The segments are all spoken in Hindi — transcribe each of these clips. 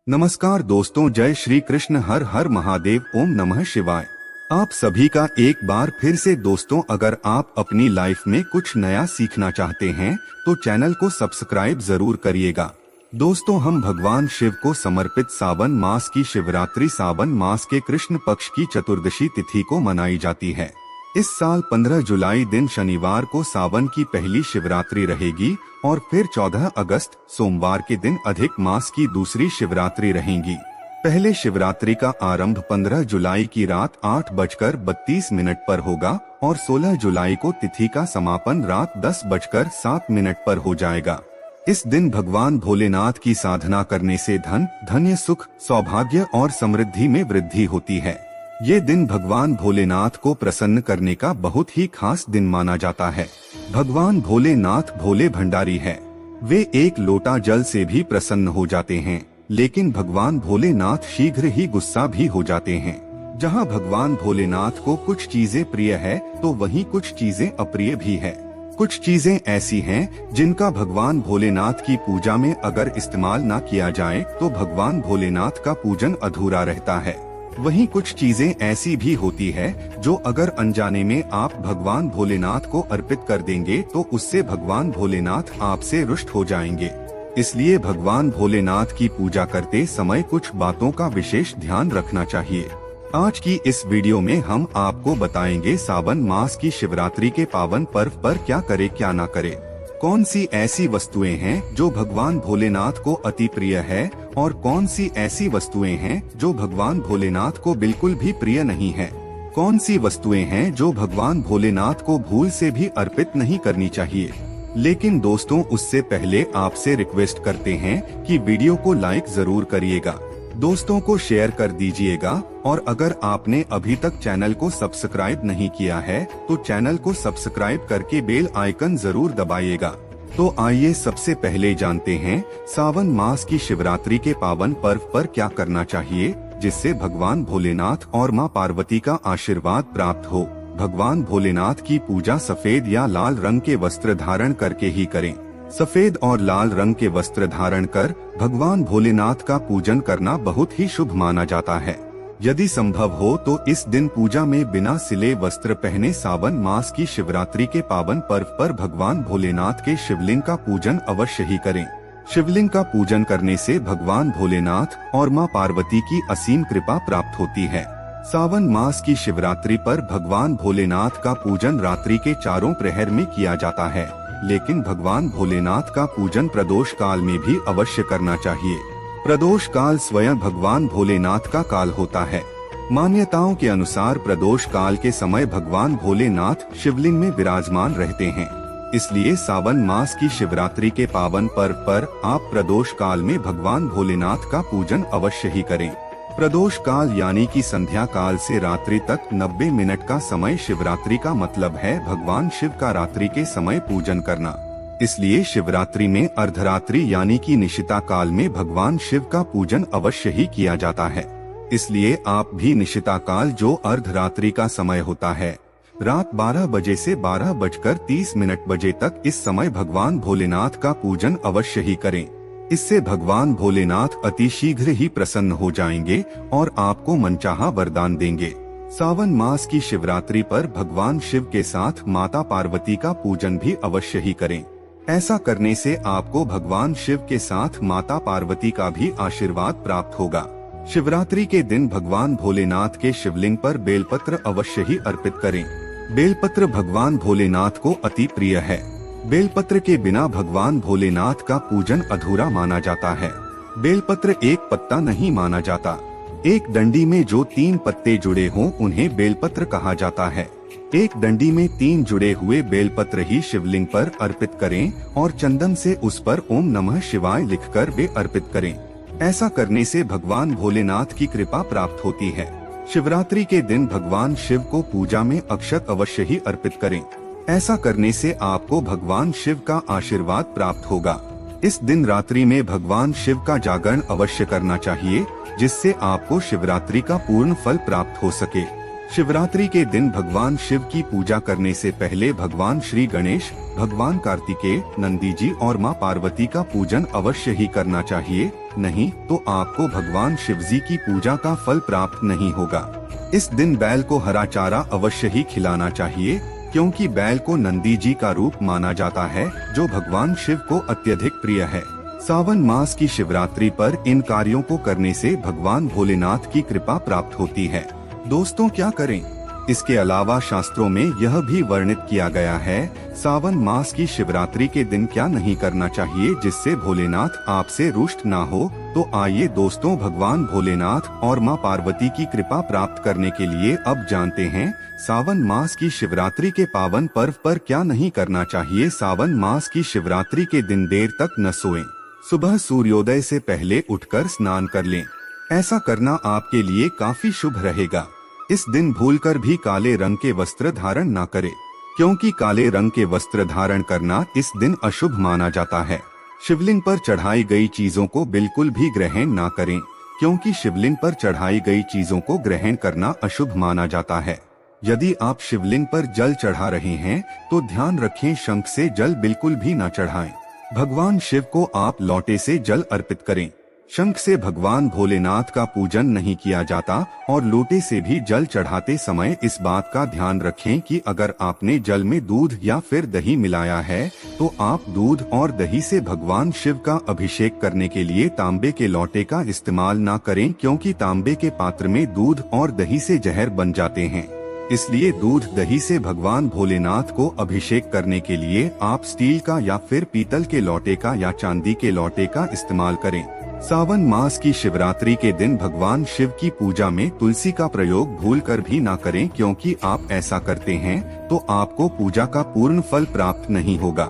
नमस्कार दोस्तों, जय श्री कृष्ण, हर हर महादेव, ओम नमः शिवाय। आप सभी का एक बार फिर से दोस्तों, अगर आप अपनी लाइफ में कुछ नया सीखना चाहते हैं तो चैनल को सब्सक्राइब जरूर करिएगा। दोस्तों, हम भगवान शिव को समर्पित सावन मास की शिवरात्रि सावन मास के कृष्ण पक्ष की चतुर्दशी तिथि को मनाई जाती है। इस साल 15 जुलाई दिन शनिवार को सावन की पहली शिवरात्रि रहेगी और फिर 14 अगस्त सोमवार के दिन अधिक मास की दूसरी शिवरात्रि रहेगी। पहले शिवरात्रि का आरंभ 15 जुलाई की रात 8:32 पर होगा और 16 जुलाई को तिथि का समापन रात 10:07 पर हो जाएगा। इस दिन भगवान भोलेनाथ की साधना करने से धन, धन्य, सुख, सौभाग्य और समृद्धि में वृद्धि होती है। ये दिन भगवान भोलेनाथ को प्रसन्न करने का बहुत ही खास दिन माना जाता है। भगवान भोलेनाथ भोले भंडारी है। वे एक लोटा जल से भी प्रसन्न हो जाते हैं, लेकिन भगवान भोलेनाथ शीघ्र ही गुस्सा भी हो जाते हैं। जहाँ भगवान भोलेनाथ को कुछ चीजें प्रिय है तो वहीं कुछ चीजें अप्रिय भी है। कुछ चीजें ऐसी हैं जिनका भगवान भोलेनाथ की पूजा में अगर इस्तेमाल ना किया जाए तो भगवान भोलेनाथ का पूजन अधूरा रहता है। वहीं कुछ चीजें ऐसी भी होती है जो अगर अनजाने में आप भगवान भोलेनाथ को अर्पित कर देंगे तो उससे भगवान भोलेनाथ आपसे रुष्ट हो जाएंगे। इसलिए भगवान भोलेनाथ की पूजा करते समय कुछ बातों का विशेष ध्यान रखना चाहिए। आज की इस वीडियो में हम आपको बताएंगे सावन मास की शिवरात्रि के पावन पर्व पर क्या करे क्या ना करे, कौन सी ऐसी वस्तुएं हैं जो भगवान भोलेनाथ को अति प्रिय है और कौन सी ऐसी वस्तुएं हैं जो भगवान भोलेनाथ को बिल्कुल भी प्रिय नहीं है, कौन सी वस्तुएं हैं जो भगवान भोलेनाथ को भूल से भी अर्पित नहीं करनी चाहिए। लेकिन दोस्तों, उससे पहले आपसे रिक्वेस्ट करते हैं कि वीडियो को लाइक जरूर करिएगा, दोस्तों को शेयर कर दीजिएगा और अगर आपने अभी तक चैनल को सब्सक्राइब नहीं किया है तो चैनल को सब्सक्राइब करके बेल आइकन जरूर दबाइएगा। तो आइए सबसे पहले जानते हैं सावन मास की शिवरात्रि के पावन पर्व पर क्या करना चाहिए जिससे भगवान भोलेनाथ और मां पार्वती का आशीर्वाद प्राप्त हो। भगवान भोलेनाथ की पूजा सफेद या लाल रंग के वस्त्र धारण करके ही करें। सफेद और लाल रंग के वस्त्र धारण कर भगवान भोलेनाथ का पूजन करना बहुत ही शुभ माना जाता है। यदि संभव हो तो इस दिन पूजा में बिना सिले वस्त्र पहने सावन मास की शिवरात्रि के पावन पर्व पर भगवान भोलेनाथ के शिवलिंग का पूजन अवश्य ही करें। शिवलिंग का पूजन करने से भगवान भोलेनाथ और मां पार्वती की असीम कृपा प्राप्त होती है। सावन मास की शिवरात्रि पर भगवान भोलेनाथ का पूजन रात्रि के चारों प्रहर में किया जाता है, लेकिन भगवान भोलेनाथ का पूजन प्रदोष काल में भी अवश्य करना चाहिए। प्रदोष काल स्वयं भगवान भोलेनाथ का काल होता है। मान्यताओं के अनुसार प्रदोष काल के समय भगवान भोलेनाथ शिवलिंग में विराजमान रहते हैं। इसलिए सावन मास की शिवरात्रि के पावन पर्व पर आप प्रदोष काल में भगवान भोलेनाथ का पूजन अवश्य ही करें। प्रदोष काल यानी कि संध्या काल से रात्रि तक 90 मिनट का समय शिवरात्रि का मतलब है भगवान शिव का रात्रि के समय पूजन करना। इसलिए शिवरात्रि में अर्धरात्रि यानी कि निशिता काल में भगवान शिव का पूजन अवश्य ही किया जाता है। इसलिए आप भी निशिता काल जो अर्धरात्रि का समय होता है, रात 12 बजे से 12:30 बजे तक, इस समय भगवान भोलेनाथ का पूजन अवश्य ही करें। इससे भगवान भोलेनाथ अति शीघ्र ही प्रसन्न हो जाएंगे और आपको मनचाहा वरदान देंगे। सावन मास की शिवरात्रि पर भगवान शिव के साथ माता पार्वती का पूजन भी अवश्य ही करें। ऐसा करने से आपको भगवान शिव के साथ माता पार्वती का भी आशीर्वाद प्राप्त होगा। शिवरात्रि के दिन भगवान भोलेनाथ के शिवलिंग पर बेलपत्र अवश्य ही अर्पित करें। बेलपत्र भगवान भोलेनाथ को अति प्रिय है। बेलपत्र के बिना भगवान भोलेनाथ का पूजन अधूरा माना जाता है। बेलपत्र एक पत्ता नहीं माना जाता। एक डंडी में जो 3 पत्ते जुड़े हों उन्हें बेलपत्र कहा जाता है। एक डंडी में 3 जुड़े हुए बेलपत्र ही शिवलिंग पर अर्पित करें और चंदन से उस पर ओम नमः शिवाय लिखकर वे अर्पित करें। ऐसा करने से भगवान भोलेनाथ की कृपा प्राप्त होती है। शिवरात्रि के दिन भगवान शिव को पूजा में अक्षत अवश्य ही अर्पित करें। ऐसा करने से आपको भगवान शिव का आशीर्वाद प्राप्त होगा। इस दिन रात्रि में भगवान शिव का जागरण अवश्य करना चाहिए, जिससे आपको शिवरात्रि का पूर्ण फल प्राप्त हो सके। शिवरात्रि के दिन भगवान शिव की पूजा करने से पहले भगवान श्री गणेश, भगवान कार्तिकेय, नंदी जी और मां पार्वती का पूजन अवश्य ही करना चाहिए। नहीं तो आपको भगवान शिवजी की पूजा का फल प्राप्त नहीं होगा। इस दिन बैल को हरा चारा अवश्य ही खिलाना चाहिए, क्योंकि बैल को नंदी जी का रूप माना जाता है, जो भगवान शिव को अत्यधिक प्रिय है। सावन मास की शिवरात्रि पर इन कार्यों को करने से भगवान भोलेनाथ की कृपा प्राप्त होती है। दोस्तों, क्या करें? इसके अलावा शास्त्रों में यह भी वर्णित किया गया है, सावन मास की शिवरात्रि के दिन क्या नहीं करना चाहिए जिससे भोलेनाथ आपसे रुष्ट ना हो। तो आइए दोस्तों, भगवान भोलेनाथ और मां पार्वती की कृपा प्राप्त करने के लिए अब जानते हैं सावन मास की शिवरात्रि के पावन पर्व पर क्या नहीं करना चाहिए। सावन मास की शिवरात्रि के दिन देर तक न सोएं। सुबह सूर्योदय से पहले उठकर स्नान कर लें। ऐसा करना आपके लिए काफी शुभ रहेगा। इस दिन भूलकर भी काले रंग के वस्त्र धारण ना करें, क्योंकि काले रंग के वस्त्र धारण करना इस दिन अशुभ माना जाता है। शिवलिंग पर चढ़ाई गई चीजों को बिल्कुल भी ग्रहण ना करें, क्योंकि शिवलिंग पर चढ़ाई गई चीजों को ग्रहण करना अशुभ माना जाता है। यदि आप शिवलिंग पर जल चढ़ा रहे हैं तो ध्यान रखें, शंख से जल बिल्कुल भी ना चढ़ाएं। भगवान शिव को आप लोटे से जल अर्पित करें। शंख से भगवान भोलेनाथ का पूजन नहीं किया जाता और लोटे से भी जल चढ़ाते समय इस बात का ध्यान रखें कि अगर आपने जल में दूध या फिर दही मिलाया है तो आप दूध और दही से भगवान शिव का अभिषेक करने के लिए तांबे के लोटे का इस्तेमाल ना करें, क्योंकि तांबे के पात्र में दूध और दही से जहर बन जाते हैं। इसलिए दूध दही से भगवान भोलेनाथ को अभिषेक करने के लिए आप स्टील का या फिर पीतल के लोटे का या चांदी के लोटे का इस्तेमाल करें। सावन मास की शिवरात्रि के दिन भगवान शिव की पूजा में तुलसी का प्रयोग भूलकर भी ना करें, क्योंकि आप ऐसा करते हैं तो आपको पूजा का पूर्ण फल प्राप्त नहीं होगा।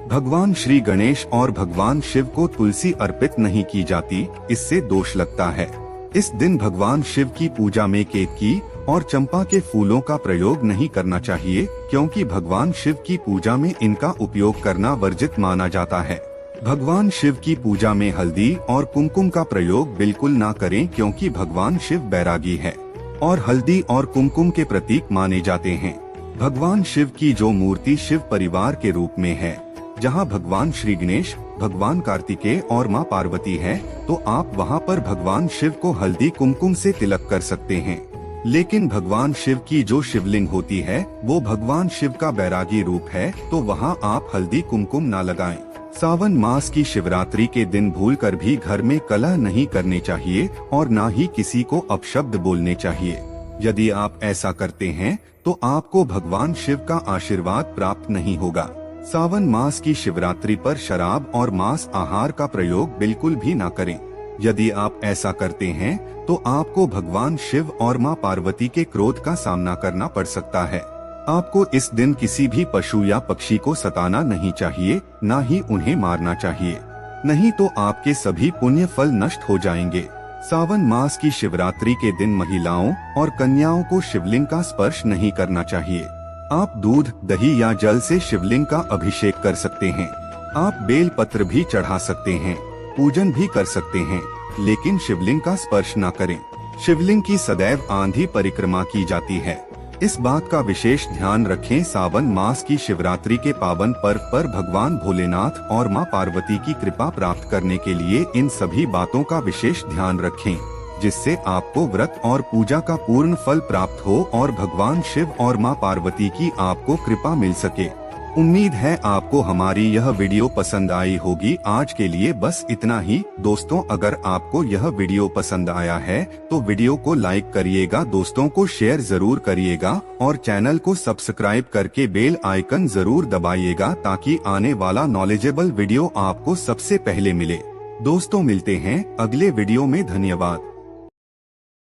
भगवान श्री गणेश और भगवान शिव को तुलसी अर्पित नहीं की जाती, इससे दोष लगता है। इस दिन भगवान शिव की पूजा में केतकी और चंपा के फूलों का प्रयोग नहीं करना चाहिए, क्योंकि भगवान शिव की पूजा में इनका उपयोग करना वर्जित माना जाता है। भगवान शिव की पूजा में हल्दी और कुमकुम का प्रयोग बिल्कुल ना करें, क्योंकि भगवान शिव बैरागी है और हल्दी और कुमकुम के प्रतीक माने जाते हैं। भगवान शिव की जो मूर्ति शिव परिवार के रूप में है, जहां भगवान श्री गणेश, भगवान कार्तिकेय और मां पार्वती है, तो आप वहां पर भगवान शिव को हल्दी कुमकुम से तिलक कर सकते हैं। लेकिन भगवान शिव की जो शिवलिंग होती है वो भगवान शिव का बैरागी रूप है, तो वहां आप हल्दी कुमकुम ना लगाएं। सावन मास की शिवरात्रि के दिन भूलकर भी घर में कलह नहीं करने चाहिए और ना ही किसी को अपशब्द बोलने चाहिए। यदि आप ऐसा करते हैं तो आपको भगवान शिव का आशीर्वाद प्राप्त नहीं होगा। सावन मास की शिवरात्रि पर शराब और मांस आहार का प्रयोग बिल्कुल भी ना करें। यदि आप ऐसा करते हैं तो आपको भगवान शिव और मां पार्वती के क्रोध का सामना करना पड़ सकता है। आपको इस दिन किसी भी पशु या पक्षी को सताना नहीं चाहिए, ना ही उन्हें मारना चाहिए, नहीं तो आपके सभी पुण्य फल नष्ट हो जाएंगे। सावन मास की शिवरात्रि के दिन महिलाओं और कन्याओं को शिवलिंग का स्पर्श नहीं करना चाहिए। आप दूध, दही या जल से शिवलिंग का अभिषेक कर सकते हैं। आप बेल पत्र भी चढ़ा सकते हैं, पूजन भी कर सकते हैं, लेकिन शिवलिंग का स्पर्श न करें। शिवलिंग की सदैव आंधी परिक्रमा की जाती है, इस बात का विशेष ध्यान रखें। सावन मास की शिवरात्रि के पावन पर्व पर भगवान भोलेनाथ और मां पार्वती की कृपा प्राप्त करने के लिए इन सभी बातों का विशेष ध्यान रखें, जिससे आपको व्रत और पूजा का पूर्ण फल प्राप्त हो और भगवान शिव और मां पार्वती की आपको कृपा मिल सके। उम्मीद है आपको हमारी यह वीडियो पसंद आई होगी। आज के लिए बस इतना ही। दोस्तों, अगर आपको यह वीडियो पसंद आया है तो वीडियो को लाइक करिएगा, दोस्तों को शेयर जरूर करिएगा और चैनल को सब्सक्राइब करके बेल आइकन जरूर दबाइएगा, ताकि आने वाला नॉलेजेबल वीडियो आपको सबसे पहले मिले। दोस्तों, मिलते हैं अगले वीडियो में। धन्यवाद।